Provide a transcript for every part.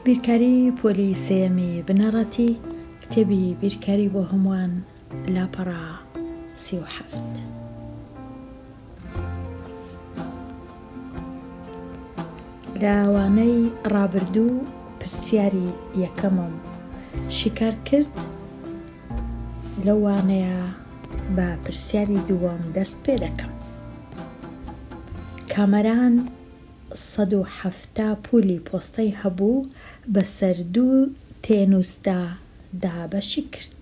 بیرکاری پۆلی سێمی بنەڕەتی کتێبی بیرکاری بۆ هەمووان لاپەڕا 37. لە وانەی ڕابردوو پرسیاری یەکەمم شیکار کرد، لەو وانەیە بە پرسیاری دووەم دەست پێ دەکەم. کامەران 170 پولی پۆستەی هەبوو بەسەر دوو تێنووسدا دابەشی کرد.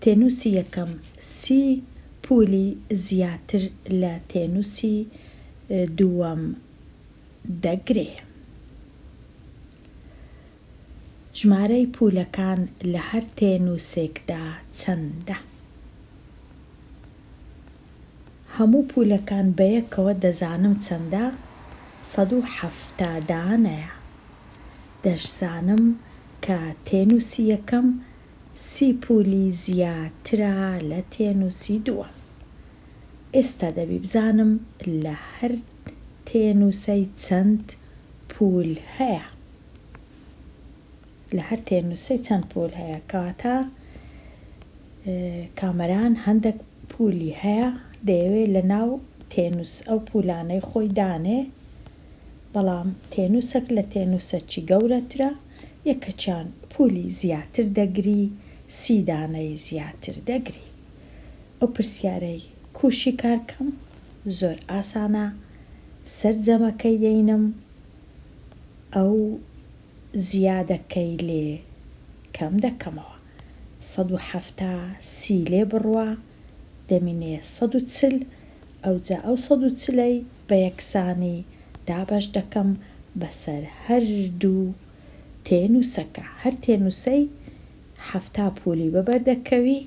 تێنووسی یەکەم 30 پولی زیاتر لە تێنووسی دووەم دەگرێ. ژمارەی پولەکان لە هەر تێنووسێکدا چەندە؟ هەموو پولەکان بەیەکەوە دەزانم چەندە؟ 170 دانەیە. دەشزانم کە تێنووسی یەکەم 30 پولی زیاترە لە تێنووسی دووەم. ئێستا دەبی بزانم لە هەر تێنووسەی چەند پول هەیە. لە هەر تێنووسەی چەند پول هەیە، کەواتە کامەران هەندێک پولی هەیە، دەیەوێت لە ناو تێنووس ئەو پولانەی خۆی دانێ، بەڵام تێنووسێک لە تێنووسەکی گەورەترە، یەکەچیان پولی زیاتر دەگری، 30 دانەی زیاتر دەگری. ئەو پرسیارەی کوشی کارکەم زۆر ئاسانە، سەرجەمەکەی دەینم، ئەو زیادەکەی لێ کەم دەکەمەوە. 170 30 لێ بڕوە دەمینێ 140، ئەوجا ئەو 140ی بە یەکسانی دابەش دەکەم بەسەر هەردوو تێنووسەکە. هەر تێنووسەی 70 پولی بەبەردەکەوی،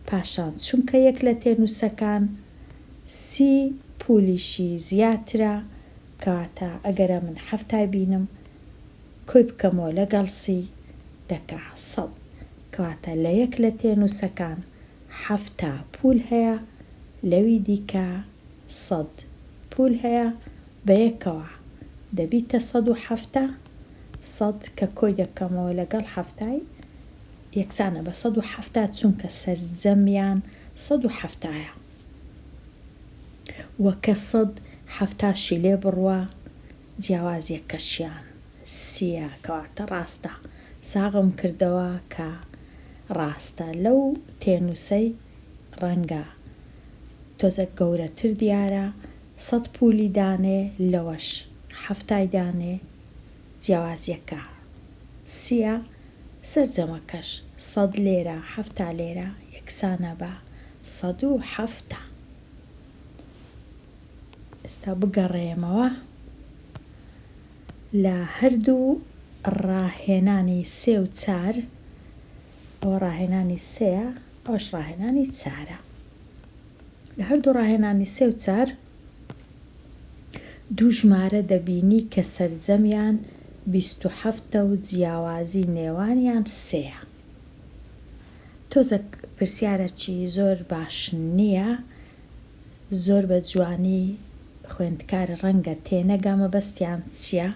پاشان چونکە یەک لە تێنووسەکان 30 پولیشی زیاترە، کەواتە ئەگەرە من 70 بینم کۆی بکەمەوە لەگەڵ 30 دەکا 100، کەواتە لە یەک لە تێنووسەکان 70 پول هەیە، لەوی دیکە 100 پول هەیە، بەیەکەوە دەبیتە 170. 100 کە کۆی دەکەمەوە لەگەڵ 70 یەکسانە بە 170، چونکە سەرجەمیان 170ە. وەکە 170شی لێ بڕوە جیاوازیەکەشیان 30ە، کەواتە ڕاستە. ساغم کردەوە کە ڕاستە. لەو تێنووسەی ڕەنگە تۆزە گەورەتر دیارە، 100 پولی دانێ، لەوەش 70 دانێ، جیاوازیەکە 30ە، سەرجەمەکەش 100 لێرە 70 لێرە، یەکسانە بە 170. ئێستا بگەڕێمەوە لە هەردوو ڕاهێنانی 3 و 4. ئەوە ڕاهێنانی 3ە، ئەوەش ڕاهێنانی 4ە. لە هەردوو ڕاهێنانی 3 و 4 دوو ژمارە دەبینی کە سەرجەمیان 27 و جیاوازی نێوانیان 3ە. تۆزە پرسیارەکی زۆر باش نییە، زۆر بە جوانی خوێندکار ڕەنگە تێنەگامە بەستیان چییە،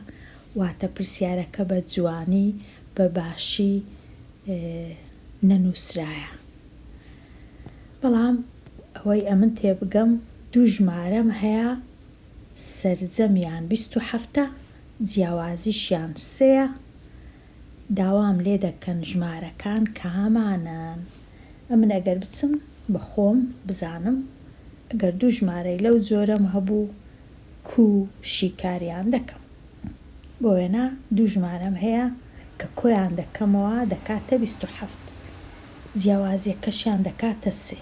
واتە پرسیارەکە بە جوانی بە باشی نەنووسرایە. بەڵام ئەوەی ئەمن تێبگەم دوو ژمارەم هەیە، سەرجەمیان 27، جیاوازیشیان 3ە. داوام لێ دەکەن ژمارەکان کامانن. ئەمن ئەگەر بچم بە خۆم بزانم ئەگەر دوو ژمارەی لەو جۆرەم هەبوو کو شیکاریان دەکەم. بۆ وێنە دوو ژمارەم هەیە کە کۆیان دەکەمەوە دەکاتە 27، جیاوازیەکەشیان دەکاتە 3.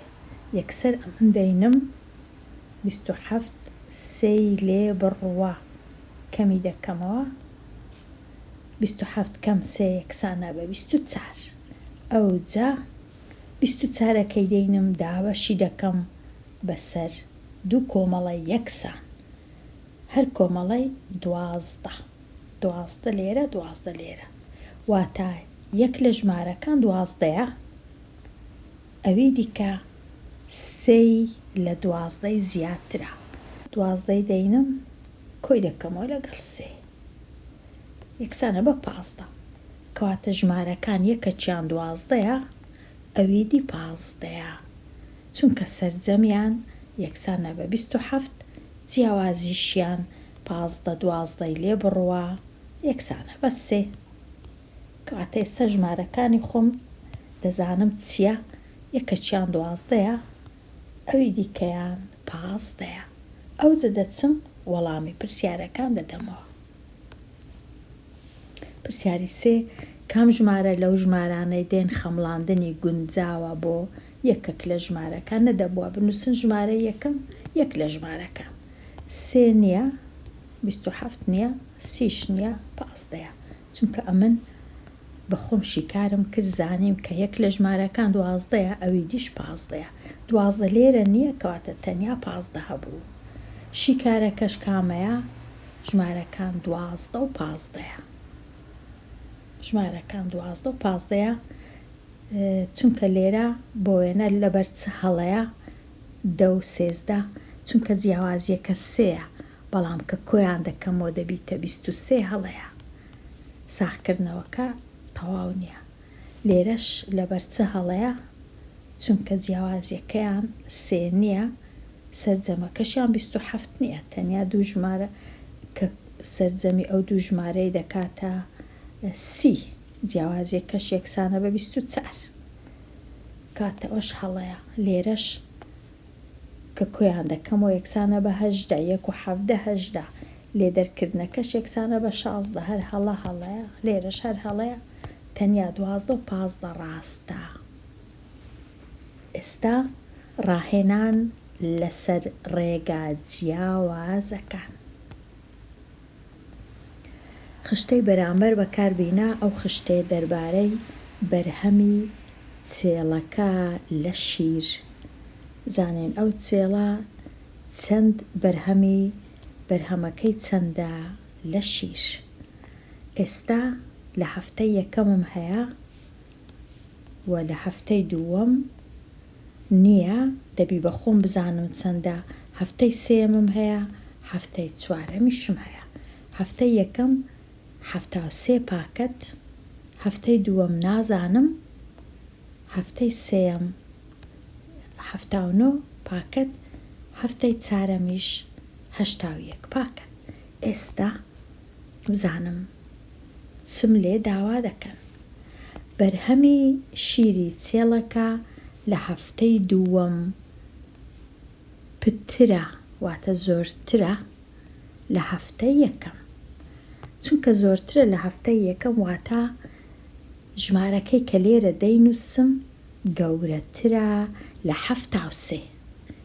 یەکسەر ئەمن دەینم 27 3 لێ بڕوە کەمی دەکەمەوە، 27 کەم 3 یەکسانە بە 24. ئەوجا 24ەکەی دەینم دابەشی دەکەم بەسەر دوو کۆمەڵی یەکسان، هەر کۆمەڵی 12 لێرە 12 لێرە، واتە یەک لە ژمارەکان 12ە، ئەوی دیکە 3 لە 12 زیاترە. 12 دەینم کۆی دەکەمەوە لەگەڵ 3، یەکسانە بە 15 کەواتە ژمارەکان یەکەچیان 12ە ئەویدی 15ەیە چونکە سەرجەمیان یەکسانە بە 27 جیاوازیشیان 15 لێ بڕوە یەکسانە بە 3 کەواتە ئێستا ژمارەکانی خۆم دەزانم چییە یەکەچیان 12ەیە ئەوی دیکەیان 15ەیە ئەو دەچم وەڵامی پرسیارەکان دەدەمەوە. پرسیاری 3 کام ژمارە لەو ژمارانەی دێن خەمڵاندنی گونجاوە بۆ یەکێک لە ژمارەکان نەدەبووە بنووسن ژمارە یەکەم یەک لە ژمارەکان 3 نییە 27 نییە 30 نییە 15ەیە چونکە ئەمن بەخۆم شیکارم کرد زانیم کە یەک لە ژمارەکان 12ەیە ئەوی دیش 15ەیە 12 لێرە نییە کەواتە تەنیا 15 هەبوو شیکارەکەش کامەیە ژمارەکان 12 و 15ەیە ژمارەکان 12 و 15ەیە چونکە لێرە بۆ وێنە لەبەر چ هەڵەیە 10 و 13 چونکە جیاوازیەکە 3ە بەڵام کە کۆیان دەکەمەوە دەبیتە 23 هەڵەیە ساختکردنەوەکە تەواو نییە لێرەش لەبەر چ هەڵەیە چونکە جیاوازیەکەیان 3 نییە سەرجەمەکەشیان 27 نییە تەنیا دوو ژمارە کە سەرجەمی ئەو دوو ژمارەی دەکاتە 30 جیاوازیەکەش یەکسانە بە 24 کاتە ئەوش هەڵەیە لێرەش کە کۆیان دەکەمەوە یەکسانە بە 18 1 و 17 لێ دەرکردنەکەش یەکسانە بە 16 هەر هەڵەیە لێرەش هەر هەڵەیە تەنیا 12 و 15 ڕاستە. ئێستا ڕاهێنان لەسەر ڕێگا جیاوازەکان خشتەی بەرامبەر بەکاربینا ئەو خشتەیە دەربارەی بەرهەمی چێڵەکە لە شیر بزانین ئەو چێڵە چەند بەرهەمەکەی چەندە لە شیر. ئێستا لە هەفتەی یەکەمم هەیە و لە هەفتەی دووەم نییە دەبی بە خۆم بزانم چەندە هەفتەی سێمم هەیە هەفتەی چوارەمیشم هەیە هەفتەی یەکەم 73 پاکەت هەفتەی دووەم نازانم هەفتەی سێم 79 پاکەت هەفتەی چارەمیش 81 پاکەت. ئێستا بزانم چم لێ داوا دەکەن بەرهەمی شیری چێڵەکە لە هەفتەی دووەم پترە واتە زۆرترە لە هەفتەی یەکەم چونکە زۆرترە لە هەفتەی یەکەم واتە ژمارەکەی کە لێرە دەینووسم گەورەترە لە 73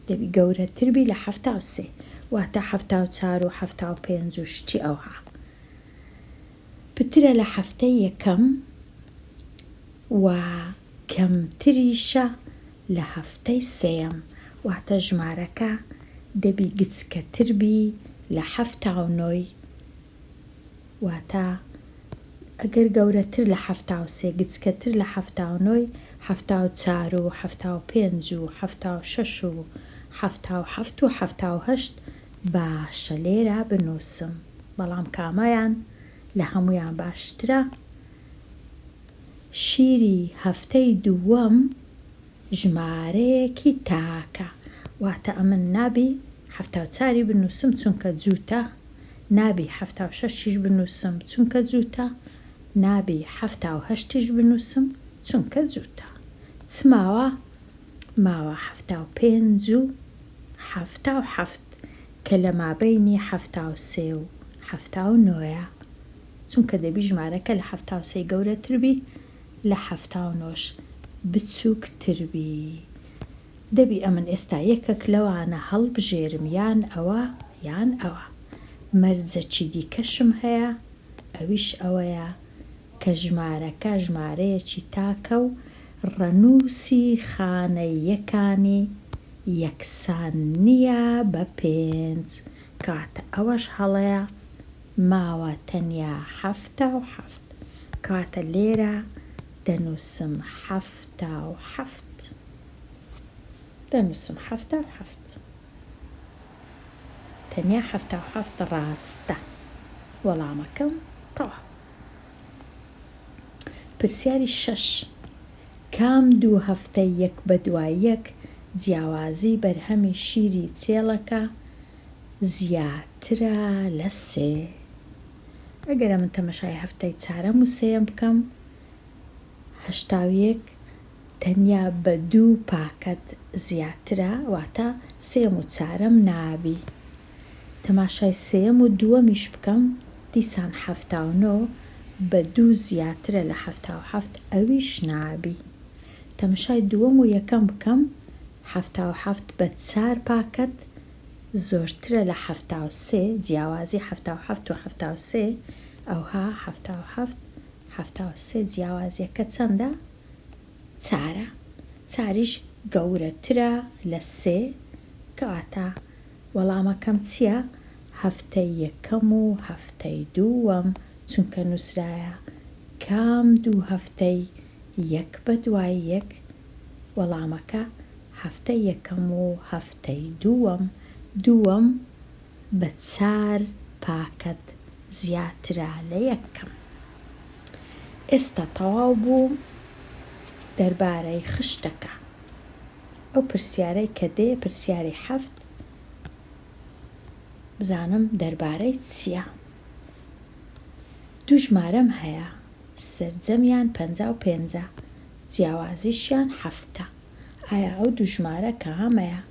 دەبی گەورەتربی لە 73 واتە 74 و 75 و شتی ئەوها پترە لە هەفتەی یەکەم و کەمتریشە لە هەفتەی سێم واتە ژمارەکە دەبی گچکەتربی لە 79 واتە ئەگەر گەورەتر لە 73 گچکەتر لە 79 74 و 75 و 76 و 77 و 78 باشە لێرە بنووسم بەڵام کامەیان لە هەمویان باشترە شیری هەفتەی دووەم ژمارەیەکی تاکە واتە ئەمن نابی 74 بنووسم چونکە جووتە نابی 76 بنووسم چونکە جووتە نابی 78 بنووسم چونکە جووتە چماوە ماوە 75 و 77 کە لە مابەینی 73 و 79 چونکە دەبی ژمارەکە لە 73 گەورەتربی لە 79 بچووکتربی دەبی ئەمن ئێستا یەکێک لەوانە هەڵبژێرم یان ئەوە یان ئەوە مەرجەکی دیکەشم هەیە ئەویش ئەوەیە کە ژمارەکە ژمارەیەکی تاکە و ڕەنووسی خانەیەکانی یەکسان نییە بە 5 کاتە ئەوەش هەڵەیە ماوە تەنیا 77 کاتە لێرە دەنووسم 77 دەنووسم 77 تەنیا 77 ڕاستە وەڵامەکەم تەواو. پرسیاری 6 کام دوو هەفتەی یەک بە دوای یەک جیاوازی بەرهەمی شیری چێڵەکە زیاترە لە 3. ئەگەرە من تەمەشای هەفتەی چارەم و سێم بکەم 81 تەنیا بە 2 پاکەت زیاترە، واتە سێم و چارەم نابی. تەماشای سێم و دووەمیش بکەم دیسان 79 بە 2 زیاترە لە 77 ئەویش نابی. تەماشای دووەم و یەکەم بکەم 77 بە 4 پاکەت زۆرترە لە 73 جیاوازی 77 و 73 ئەوها 77 جیاوازیەکە چەندە؟ 4. 4ش گەورەترە لە 3 کەواتە وەڵامەکەم چییە؟ هەفتەی یەکەم و هەفتەی دووەم، چونکە نووسرایە کام دوو هەفتەی یەک بە دوای یەک، وەڵامەکە هەفتەی یەکەم و هەفتەی دووەم بە 4 پاکەت زیاترە لە یەکەم. ئێستا تەواو بوو دەربارەی خشتەکە. ئەو پرسیارەی کە دێ پرسیاری 7 بزانم دەربارەی چییە. دوو ژمارەم هەیە سەرجەمیان 55 جیاوازیشیان 7. ئایا ئەو دوو ژمارە کامەیە؟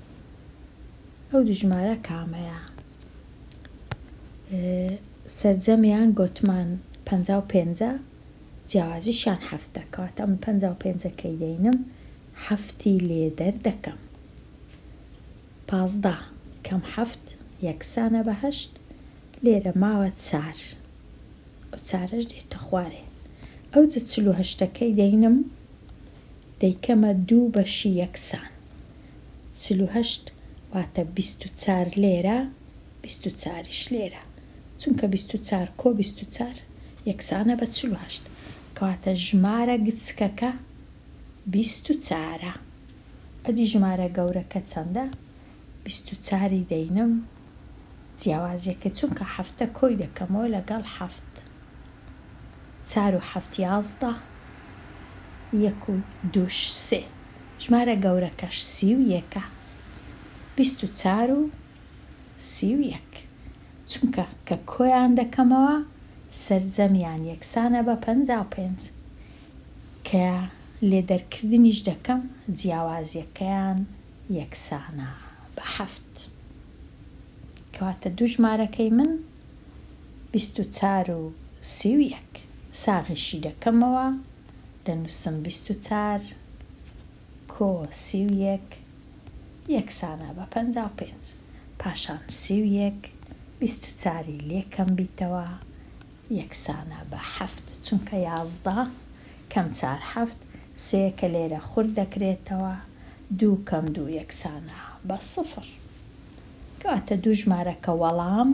ئەو دوو ژمارە کامەیە؟ سەرجەمیان گوتمان 55 جیاوازیشیان 7 کەواتە من 55کەی دەینم 7 لێ دەردەکەم. 15 کەم 7 یەکسانە بە 8 لێرە ماوە 4 ئەو 4ش دێتە خوارێ. ئەو 48کەی دەینم دەیکەمە 2 بەشی یەکسان. 48 واتە 24 لێرە 24ش لێرە، چونکە 24 کۆ 24 یەکسانە بە 48 کەواتە ژمارە گچکەکە 24. ئەدی ژمارە گەورەکە چەندە؟ 24 دەینم جیاوازیەکە چونکە 7 کۆی دەکەمەوە لەگەڵ 7 4 و 7 11 1 و 2 3 ژمارە گەورەکەش 31 24 و 31 چونکە کە کۆیان دەکەمەوە سەرجەمیان یەکسانە بە 55 کە لێدەرکردنیش دەکەم جیاوازیەکەیان یەکسانە بە 7 کەواتە دوو ژمارەکەی من 24 و 31 ساغیشی دەکەمەوە دەنووسم 24 کۆ 31 یەکسانە بە 55 پاشان 31 24 لێکەم بیتەوە یەکسانە بە 7 چونکە 11 کەم 4 7 3 کە لێرە خورد دەکرێتەوە 2 کەم 2 یەکسانە بە 0 کەواتە دوو ژمارەکە وەڵام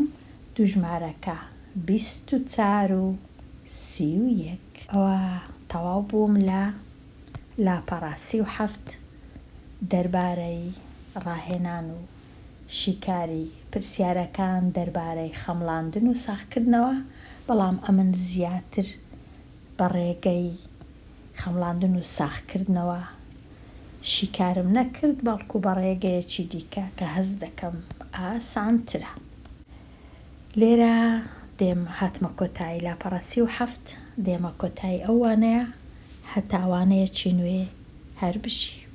دوو ژمارەکە 24 و 31. ئەوە تەواو بووم لە لاپەڕاسی و 7 دەربارەی ڕاهێنان و شیکاری پرسیارەکان دەربارەی خەمڵاندن و ساغکردنەوە، بەڵام ئەمن زیاتر بە ڕێگەی خەمڵاندن و ساغکردنەوە شیکارم نەکرد، بەڵکو بە ڕێگەیەکی دیکە کە هەز دەکەم ئاسانترە. لێرە دێم هاتمە کۆتایی لاپەڕاسی و 7 دێمە کۆتایی ئەو وانەیە هەتاوانەیەکی نوێ هەر بشی.